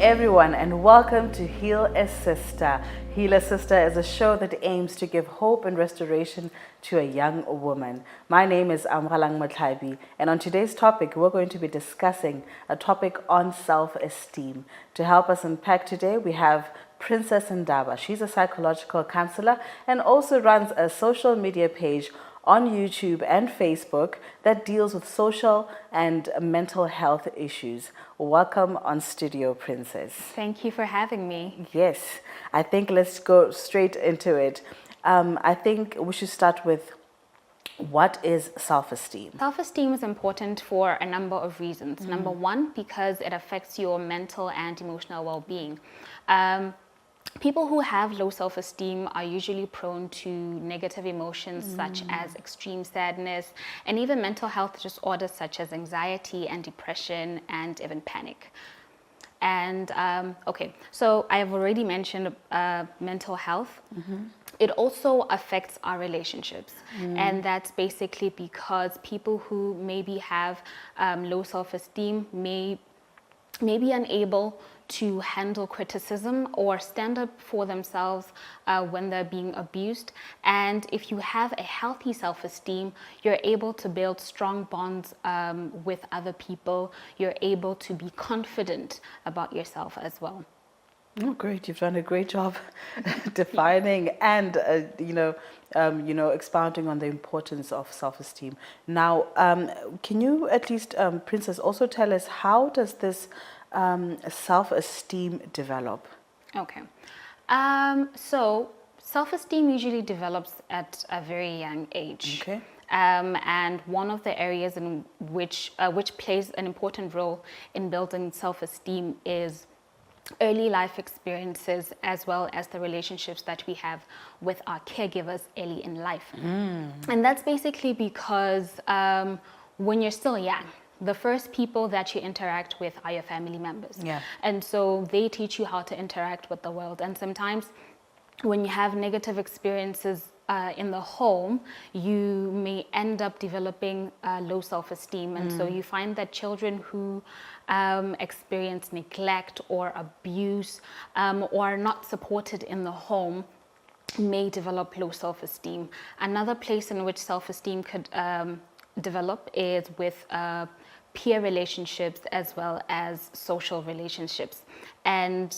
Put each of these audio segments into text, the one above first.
everyone, and welcome to Heal a Sister. Heal a Sister is a show that aims to give hope and restoration to a young woman. My name is Amralang Matlabi, and on today's topic, we're going to be discussing a topic on self-esteem. To help us unpack today, we have Princess Ndaba. She's a psychological counselor and also runs a social media page on YouTube and Facebook that deals with social and mental health issues. Welcome on Studio, Princess. Thank you for having me. Yes, I think let's go straight into it. I think we should start with, what is self-esteem? Self-esteem is important for a number of reasons. Number one, because it affects your mental and emotional well-being. People who have low self-esteem are usually prone to negative emotions such as extreme sadness and even mental health disorders such as anxiety and depression and even panic. And so I have already mentioned mental health. It also affects our relationships. And that's basically because people who maybe have low self-esteem may be unable to handle criticism or stand up for themselves when they're being abused. And if you have a healthy self-esteem, you're able to build strong bonds with other people. You're able to be confident about yourself as well. Oh, great! You've done a great job defining and expounding on the importance of self-esteem. Now, can you at least, Princess, also tell us, how does this self-esteem develop? Okay. So self-esteem usually develops at a very young age. Okay. And one of the areas in which plays an important role in building self-esteem is early life experiences, as well as the relationships that we have with our caregivers early in life. And that's basically because when you're still young, the first people that you interact with are your family members. Yeah. And so they teach you how to interact with the world. And sometimes when you have negative experiences in the home, you may end up developing low self-esteem. And so you find that children who experience neglect or abuse or are not supported in the home may develop low self-esteem. Another place in which self-esteem could develop is with peer relationships as well as social relationships. And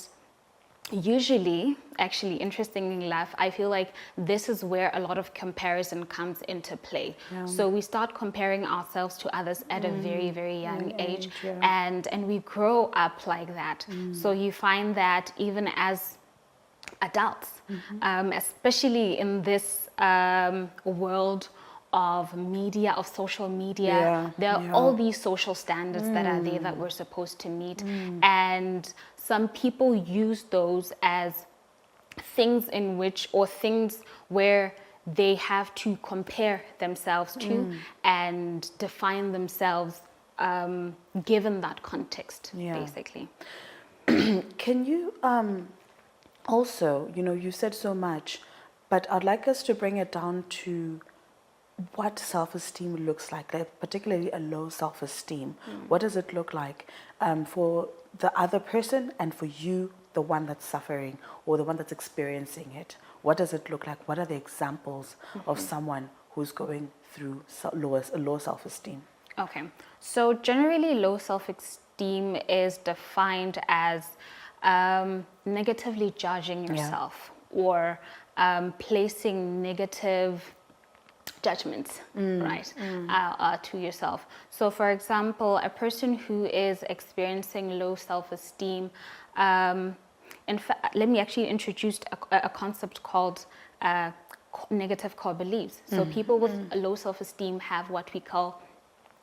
usually, actually, interestingly enough, I feel like this is where a lot of comparison comes into play. Yeah. So we start comparing ourselves to others at a very, very young age, and we grow up like that. So you find that even as adults, especially in this world of media, of social media, there are all these social standards that are there that we're supposed to meet. And some people use those as things in which, or things where they have to compare themselves to and define themselves given that context, basically. Can you also, you said so much, but I'd like us to bring it down to what self-esteem looks like, particularly a low self-esteem. What does it look like for the other person and for you, the one that's suffering or the one that's experiencing it? What does it look like? What are the examples of someone who's going through low self-esteem? Okay, so generally low self-esteem is defined as negatively judging yourself or placing negative judgments, right, to yourself. So for example, a person who is experiencing low self-esteem, in fact, let me actually introduce a concept called negative core beliefs. So people with low self-esteem have what we call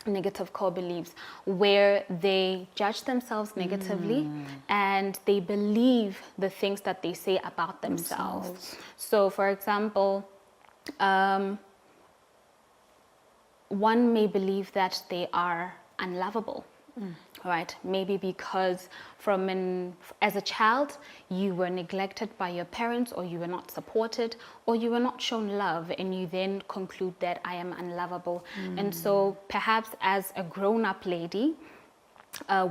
negative core beliefs, where they judge themselves negatively and they believe the things that they say about themselves. So for example, one may believe that they are unlovable, right? Maybe because as a child, you were neglected by your parents, or you were not supported, or you were not shown love, and you then conclude that I am unlovable. And so perhaps as a grown-up lady,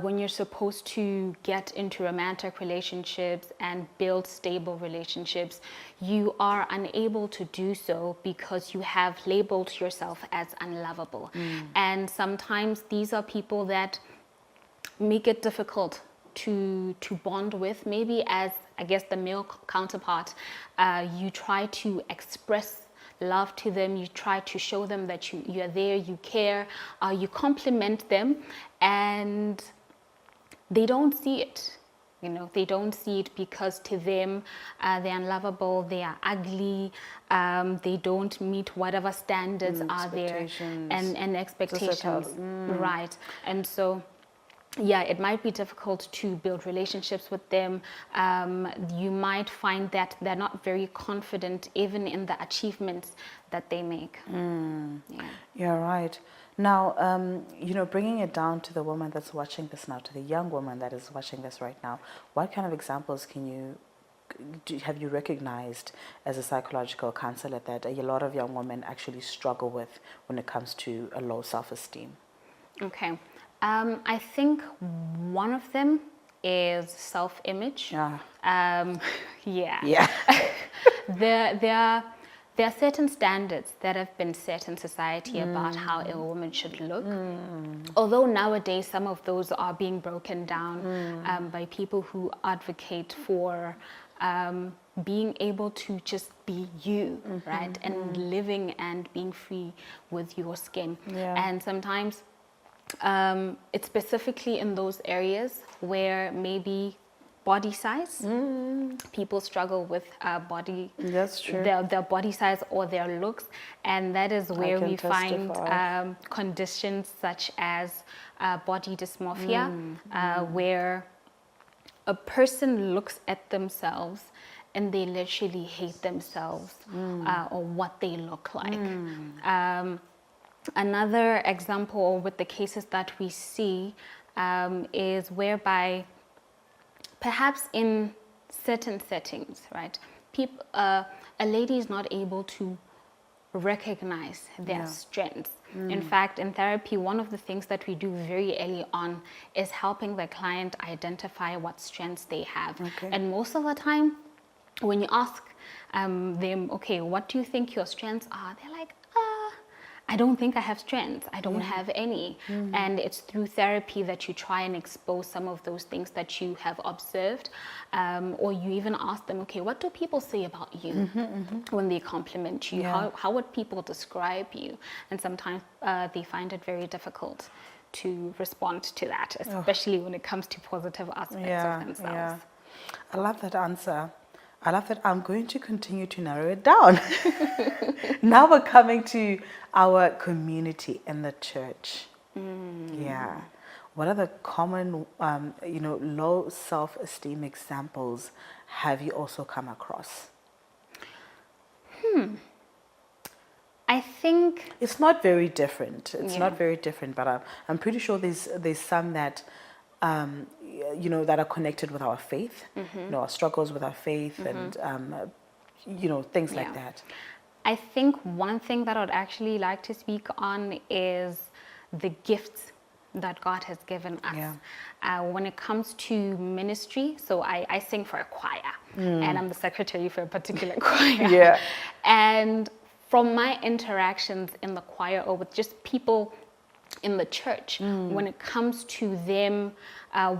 when you're supposed to get into romantic relationships and build stable relationships, you are unable to do so because you have labeled yourself as unlovable. And sometimes these are people that make it difficult to bond with. Maybe as, I guess, the male counterpart, you try to express love to them, you try to show them that you're there, you care, you compliment them, and they don't see it. They don't see it because to them, they're unlovable, they are ugly, they don't meet whatever standards are there, and expectations. Right. And so, yeah, it might be difficult to build relationships with them. You might find that they're not very confident even in the achievements that they make. Yeah. You're right. Now, bringing it down to the woman that's watching this now, to the young woman that is watching this right now, what kind of examples have you recognized as a psychological counselor that a lot of young women actually struggle with when it comes to a low self-esteem? Okay. I think one of them is self-image. Yeah. Yeah. There are certain standards that have been set in society about how a woman should look. Although nowadays some of those are being broken down by people who advocate for being able to just be you, right? And living and being free with your skin. Yeah. And sometimes it's specifically in those areas where maybe body size, people struggle with body. That's true. Their body size or their looks, and that is where we find conditions such as body dysmorphia, where a person looks at themselves and they literally hate themselves or what they look like. Another example with the cases that we see is whereby perhaps in certain settings, right, a lady is not able to recognize their strengths. In fact, in therapy, one of the things that we do very early on is helping the client identify what strengths they have. Okay. And most of the time, when you ask them, okay, what do you think your strengths are? They're like, I don't think I have strengths. I don't have any. And it's through therapy that you try and expose some of those things that you have observed. Or you even ask them, okay, what do people say about you when they compliment you? Yeah. How would people describe you? And sometimes they find it very difficult to respond to that, especially when it comes to positive aspects of themselves. Yeah. I love that answer. I love that. I'm going to continue to narrow it down. Now we're coming to our community in the church. Yeah. What are the common, low self-esteem examples have you also come across? I think it's not very different. It's not very different, but I'm pretty sure there's some that that are connected with our faith, our struggles with our faith and, things like that. I think one thing that I'd actually like to speak on is the gifts that God has given us. Yeah. When it comes to ministry, so I sing for a choir and I'm the secretary for a particular choir. Yeah. And from my interactions in the choir or with just people in the church, when it comes to them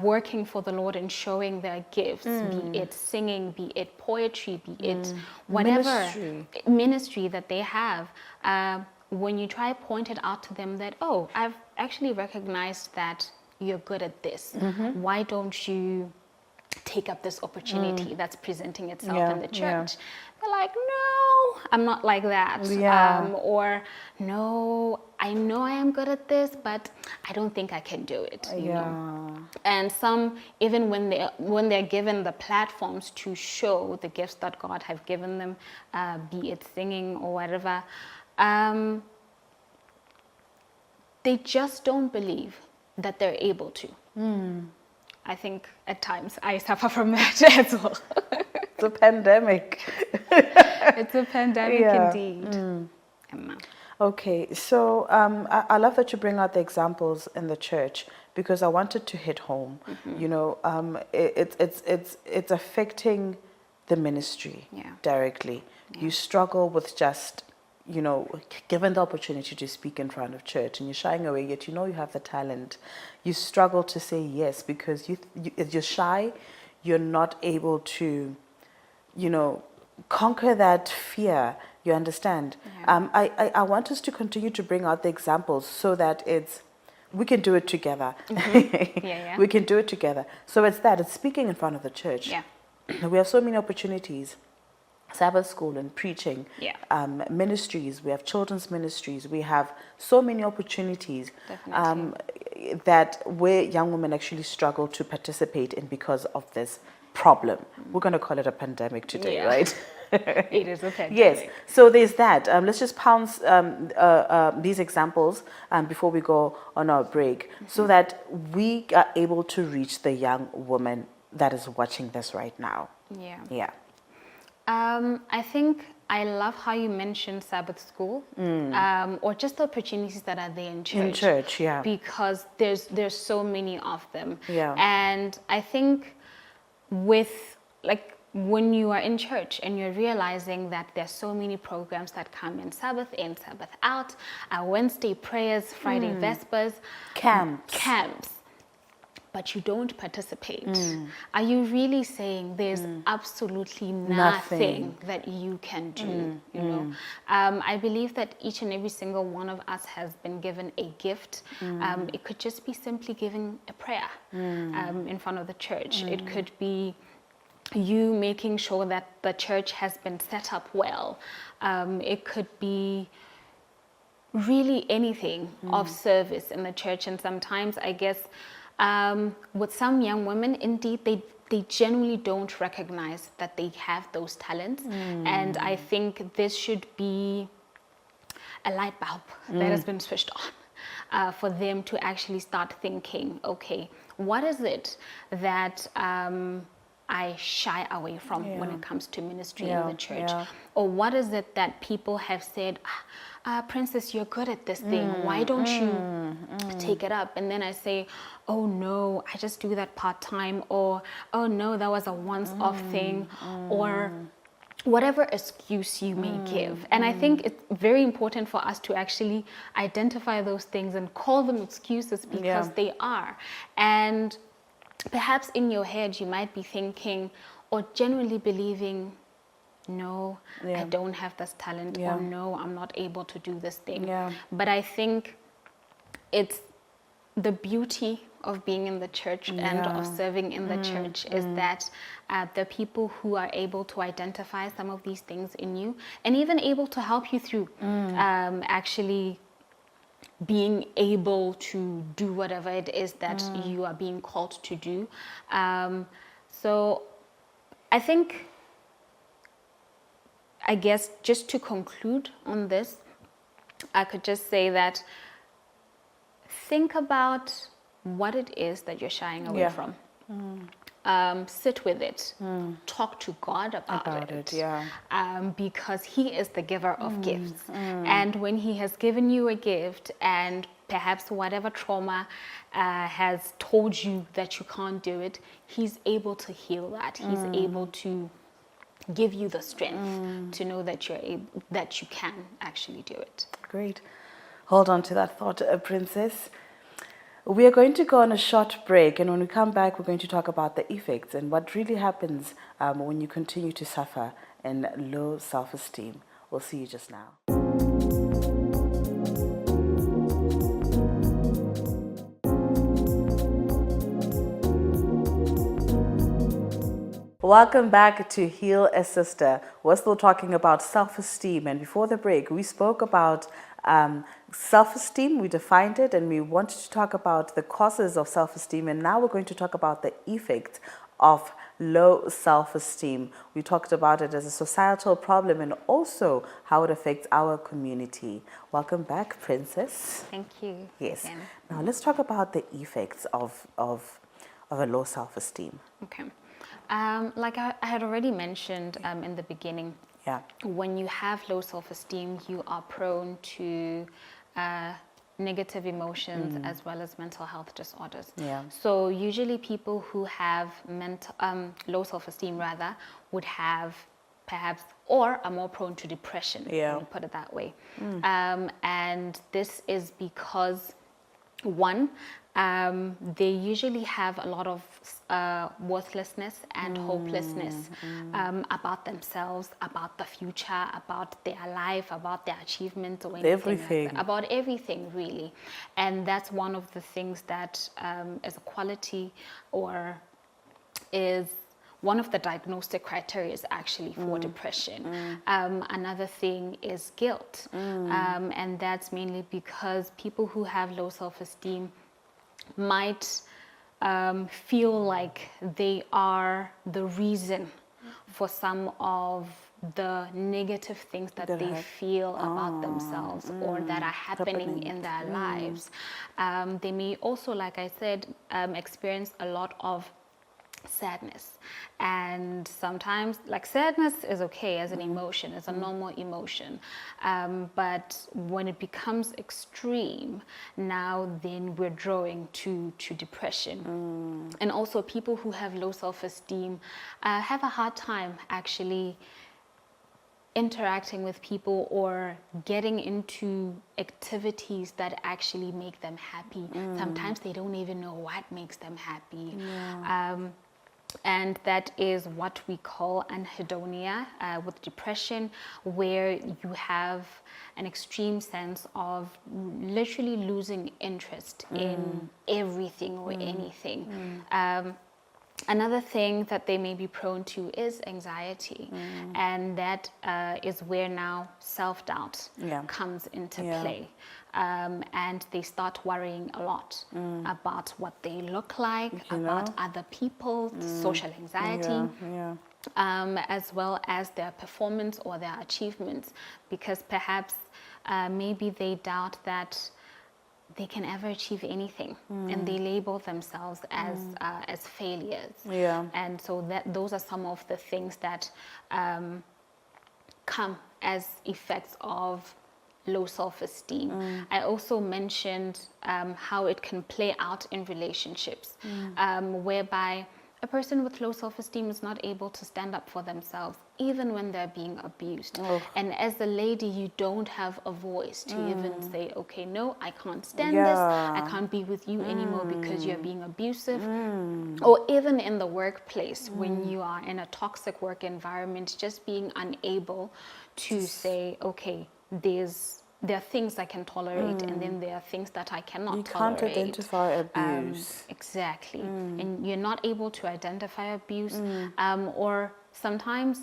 working for the Lord and showing their gifts, be it singing, be it poetry, be it whatever ministry that they have, when you try to point it out to them that, oh, I've actually recognized that you're good at this. Why don't you take up this opportunity that's presenting itself in the church? They're like, no, I'm not like that. Or no, I know I am good at this, but I don't think I can do it. You know? And some, even when they're given the platforms to show the gifts that God have given them, be it singing or whatever, they just don't believe that they're able to. I think at times I suffer from that as well. It's a pandemic. It's a pandemic indeed. Okay, so I love that you bring out the examples in the church because I wanted to hit home. You know, it's affecting the ministry Yeah. directly. You struggle with just, you know, given the opportunity to speak in front of church and you're shying away, yet you know you have the talent. You struggle to say yes because you're shy. You're not able to, you know, conquer that fear. You understand? Yeah. I want us to continue to bring out the examples so that we can do it together. Yeah. We can do it together. So it's speaking in front of the church. Yeah. We have so many opportunities. Sabbath school and preaching, Yeah. Ministries, we have children's ministries, we have so many opportunities that where young women actually struggle to participate in because of this problem. We're going to call it a pandemic today, Yeah. right? It is a pandemic. Yes, so there's that. Let's just pounce these examples before we go on our break so that we are able to reach the young woman that is watching this right now. Yeah. Yeah. I think I love how you mentioned Sabbath school, or just the opportunities that are there in church. In church, yeah. Because there's so many of them. Yeah. And I think with like when you are in church and you're realizing that there's so many programs that come in, Sabbath out, Wednesday prayers, Friday Vespers, camps. But you don't participate. Are you really saying there's absolutely nothing that you can do? You know, I believe that each and every single one of us has been given a gift. It could just be simply giving a prayer in front of the church. It could be you making sure that the church has been set up well. It could be really anything of service in the church. And sometimes I guess with some young women, indeed, they genuinely don't recognize that they have those talents. And I think this should be a light bulb that has been switched on for them to actually start thinking, okay, what is it that I shy away from when it comes to ministry in the church? Or what is it that people have said, Princess, you're good at this thing. Why don't you take it up? And then I say, oh no, I just do that part-time. Or, oh no, that was a once-off thing. Or whatever excuse you may give. And I think it's very important for us to actually identify those things and call them excuses because they are. And perhaps in your head, you might be thinking or genuinely believing, no, I don't have this talent, or no, I'm not able to do this thing. But I think it's the beauty of being in the church and of serving in the church is that the people who are able to identify some of these things in you and even able to help you through actually being able to do whatever it is that you are being called to do. So I think, I guess just to conclude on this, I could just say that think about what it is that you're shying away from. Sit with it. Talk to God about it. Because He is the giver of gifts. And when He has given you a gift and perhaps whatever trauma has told you that you can't do it, He's able to heal that. He's able to give you the strength to know that that you can actually do it. Great. Hold on to that thought, Princess. We are going to go on a short break, and when we come back, we're going to talk about the effects and what really happens when you continue to suffer in low self-esteem. We'll see you just now. Welcome back to Heal a Sister. We're still talking about self-esteem, and before the break, we spoke about self-esteem. We defined it, and we wanted to talk about the causes of self-esteem, and now we're going to talk about the effect of low self-esteem. We talked about it as a societal problem and also how it affects our community. Welcome back, Princess. Thank you. Yes. Again. Now let's talk about the effects of a low self-esteem. Okay. Like I had already mentioned in the beginning, Yeah. When you have low self-esteem, you are prone to negative emotions as well as mental health disorders. Yeah. So usually people who have low self-esteem rather would have perhaps or are more prone to depression. Yeah. Let me put it that way. And this is because one, they usually have a lot of worthlessness and hopelessness about themselves, about the future, about their life, about their achievements or anything Everything. like that. About everything, really. And that's one of the things that is a quality or is one of the diagnostic criteria is actually for depression. Another thing is guilt. And that's mainly because people who have low self-esteem might feel like they are the reason for some of the negative things that That they have- feel about themselves or that are happening in their lives. They may also, like I said, experience a lot of sadness, and sometimes like sadness is okay as an emotion, as a normal emotion, but when it becomes extreme, now then we're drawing to depression. And also people who have low self-esteem have a hard time actually interacting with people or getting into activities that actually make them happy. Sometimes they don't even know what makes them happy. And that is what we call anhedonia with depression, where you have an extreme sense of literally losing interest in everything or anything. Another thing that they may be prone to is anxiety, and that is where now self-doubt comes into play. And they start worrying a lot about what they look like, about other people, social anxiety, as well as their performance or their achievements, because perhaps maybe they doubt that they can ever achieve anything, and they label themselves as failures. And so those are some of the things that come as effects of low self-esteem. I also mentioned how it can play out in relationships, whereby a person with low self-esteem is not able to stand up for themselves, even when they're being abused. And as a lady, you don't have a voice to even say, okay, no, I can't stand this. I can't be with you anymore because you're being abusive. Or even in the workplace, when you are in a toxic work environment, just being unable to say, okay, there are things I can tolerate, and then there are things that I cannot tolerate. You can't identify abuse. Exactly. And you're not able to identify abuse, or sometimes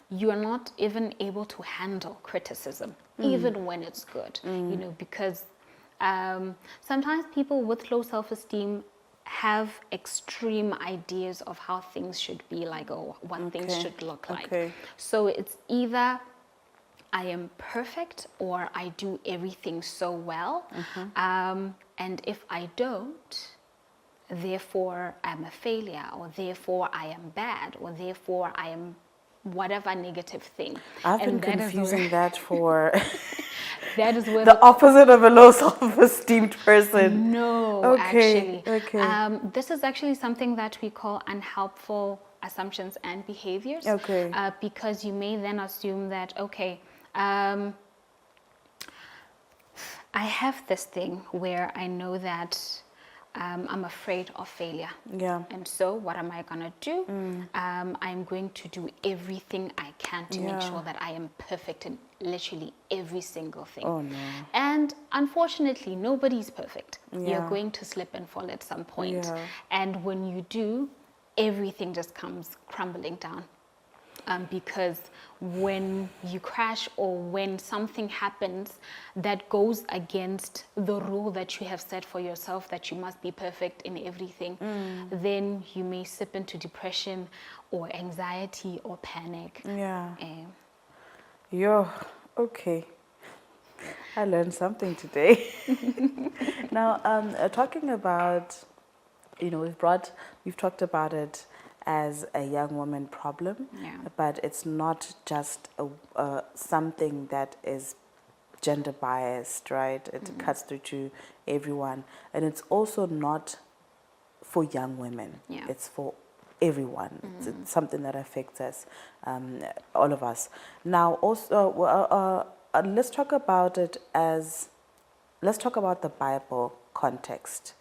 you are not even able to handle criticism, even when it's good, because sometimes people with low self-esteem have extreme ideas of how things should be like, or what things should look like. So it's either I am perfect or I do everything so well. And if I don't, therefore I'm a failure, or therefore I am bad, or therefore I am whatever negative thing. I've been confusing that for that is where the opposite of a low self-esteemed person. No, actually. Okay. This is actually something that we call unhelpful assumptions and behaviors. Because you may then assume that, okay, I have this thing where I know that I'm afraid of failure. And so what am I going to do? I'm going to do everything I can to make sure that I am perfect in literally every single thing. Oh, no. And unfortunately, nobody's perfect. You're going to slip and fall at some point. And when you do, everything just comes crumbling down. Because when you crash or when something happens that goes against the rule that you have set for yourself, that you must be perfect in everything, then you may slip into depression or anxiety or panic. Okay. I learned something today. Now, talking about, we've talked about it, as a young woman problem, but it's not just something that is gender biased, right? It cuts through to everyone. And it's also not for young women. It's for everyone. It's something that affects us, all of us. Now, also, let's talk about it as, let's talk about the Bible context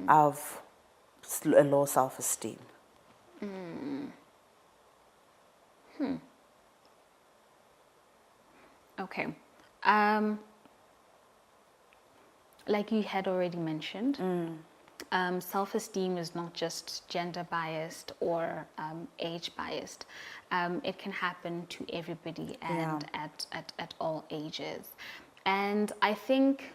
of a low self-esteem. Okay. Like you had already mentioned, self-esteem is not just gender biased or age biased. It can happen to everybody and at all ages. And I think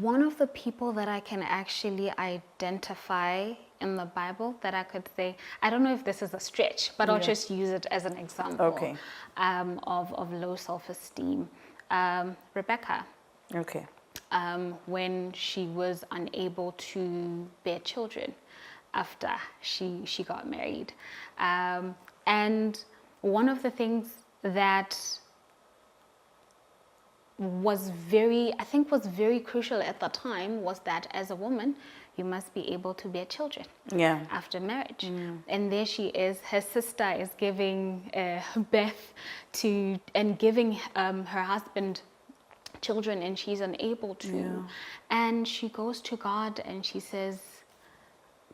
one of the people that I can actually identify in the Bible that I could say, I don't know if this is a stretch, but I'll just use it as an example of low self-esteem. Rebecca. Okay. When she was unable to bear children after she got married. And one of the things that was very crucial at the time was that as a woman, you must be able to bear children after marriage. And there she is, her sister is giving birth to and giving her husband children, and she's unable to. And she goes to God and she says,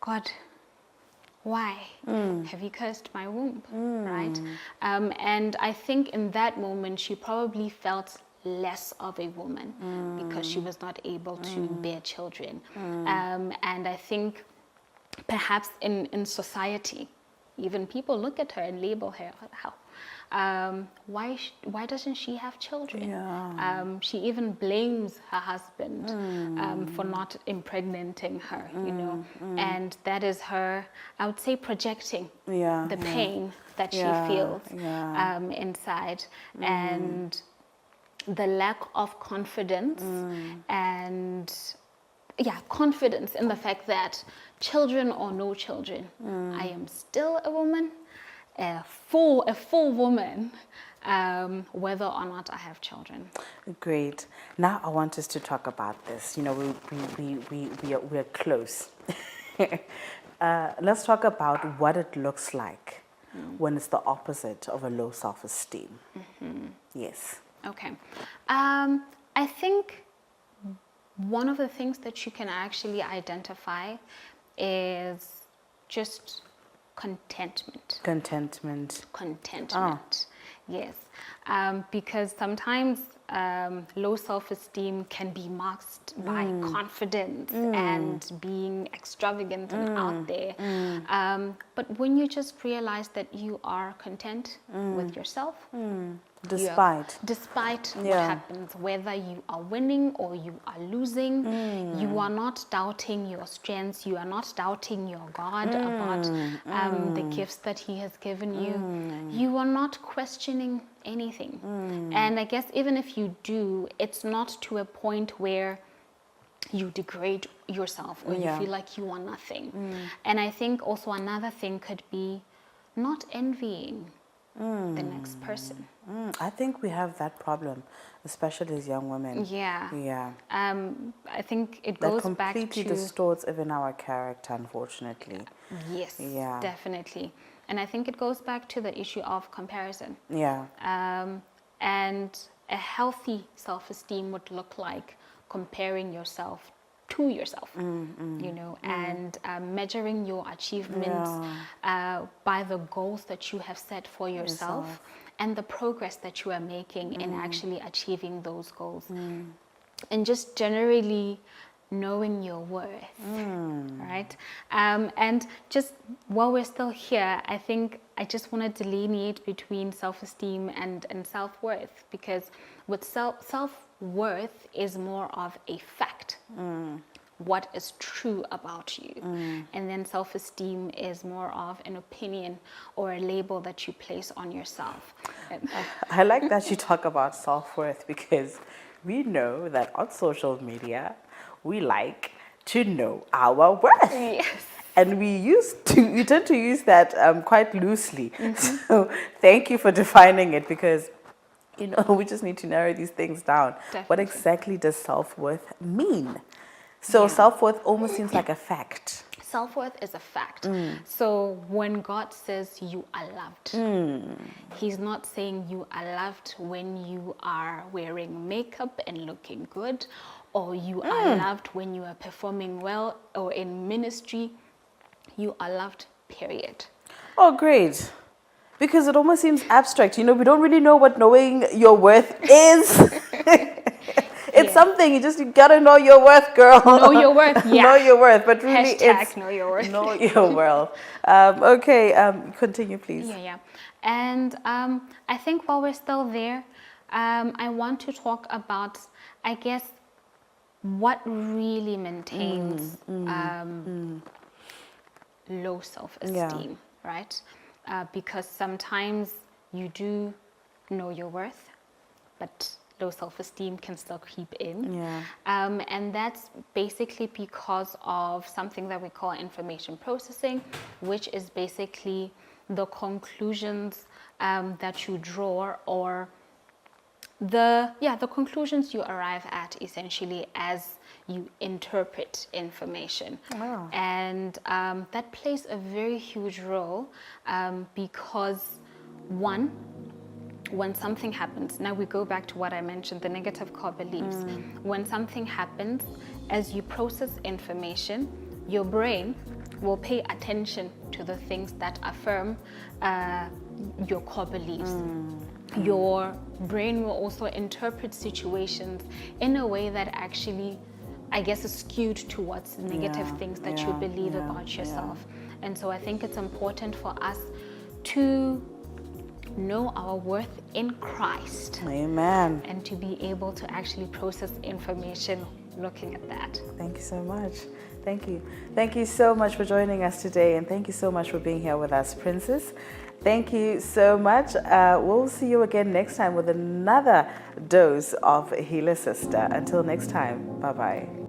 God, why have you cursed my womb? Right? And I think in that moment she probably felt less of a woman because she was not able to bear children. And I think perhaps in society, even people look at her and label her, why doesn't she have children? She even blames her husband for not impregnating her, you know, and that is her, I would say, projecting the pain that she feels inside, and the lack of confidence and confidence in the fact that children or no children, I am still a woman, a full woman, whether or not I have children. Great. Now I want us to talk about this. You know, we're close. Let's talk about what it looks like when it's the opposite of a low self-esteem. Yes. Okay. I think one of the things that you can actually identify is just contentment. Contentment. Yes. Because sometimes low self-esteem can be masked by confidence and being extravagant and out there. But when you just realize that you are content with yourself, despite what happens, whether you are winning or you are losing, you are not doubting your strengths, you are not doubting your God about the gifts that He has given you. You are not questioning anything. And I guess even if you do, it's not to a point where you degrade yourself or you feel like you are nothing. And I think also another thing could be not envying the next person. I think we have that problem, especially as young women. I think it goes back to... That completely distorts even our character, unfortunately. Yes, definitely. And I think it goes back to the issue of comparison. And a healthy self-esteem would look like comparing yourself to yourself, you know, and measuring your achievements by the goals that you have set for yourself and the progress that you are making in actually achieving those goals. And just generally knowing your worth, right? And just while we're still here, I think I just want to delineate between self-esteem and self-worth, because with self-worth is more of a fact, what is true about you. And then self-esteem is more of an opinion or a label that you place on yourself. I like that you talk about self-worth, because we know that on social media, we like to know our worth. Yes. And we tend to use that quite loosely. So thank you for defining it, because we just need to narrow these things down. Definitely. What exactly does self-worth mean? So Yeah. self-worth almost seems like a fact. Self-worth is a fact. So when God says you are loved, He's not saying you are loved when you are wearing makeup and looking good, or you are loved when you are performing well or in ministry. You are loved, period. Oh, great. Because it almost seems abstract. We don't really know what knowing your worth is. It's something, you gotta know your worth, girl. Know your worth, yeah. Know your worth, but really Hashtag know your worth. Know your worth. Okay, continue, please. Yeah. And I think while we're still there, I want to talk about, I guess, what really maintains low self-esteem, right? Because sometimes you do know your worth, but low self-esteem can still creep in. Yeah. And that's basically because of something that we call information processing, which is basically the conclusions that you draw, or the conclusions you arrive at essentially as you interpret information. Wow. And that plays a very huge role because one, when something happens, now we go back to what I mentioned, the negative core beliefs. When something happens, as you process information, your brain will pay attention to the things that affirm your core beliefs. Your brain will also interpret situations in a way that actually, I guess, is skewed towards negative things that you believe about yourself. And so I think it's important for us to know our worth in Christ. Amen. And to be able to actually process information looking at that. Thank you so much. Thank you. Thank you so much for joining us today, and thank you so much for being here with us, Princess. Thank you so much. We'll see you again next time with another dose of Healer Sister. Until next time, bye-bye.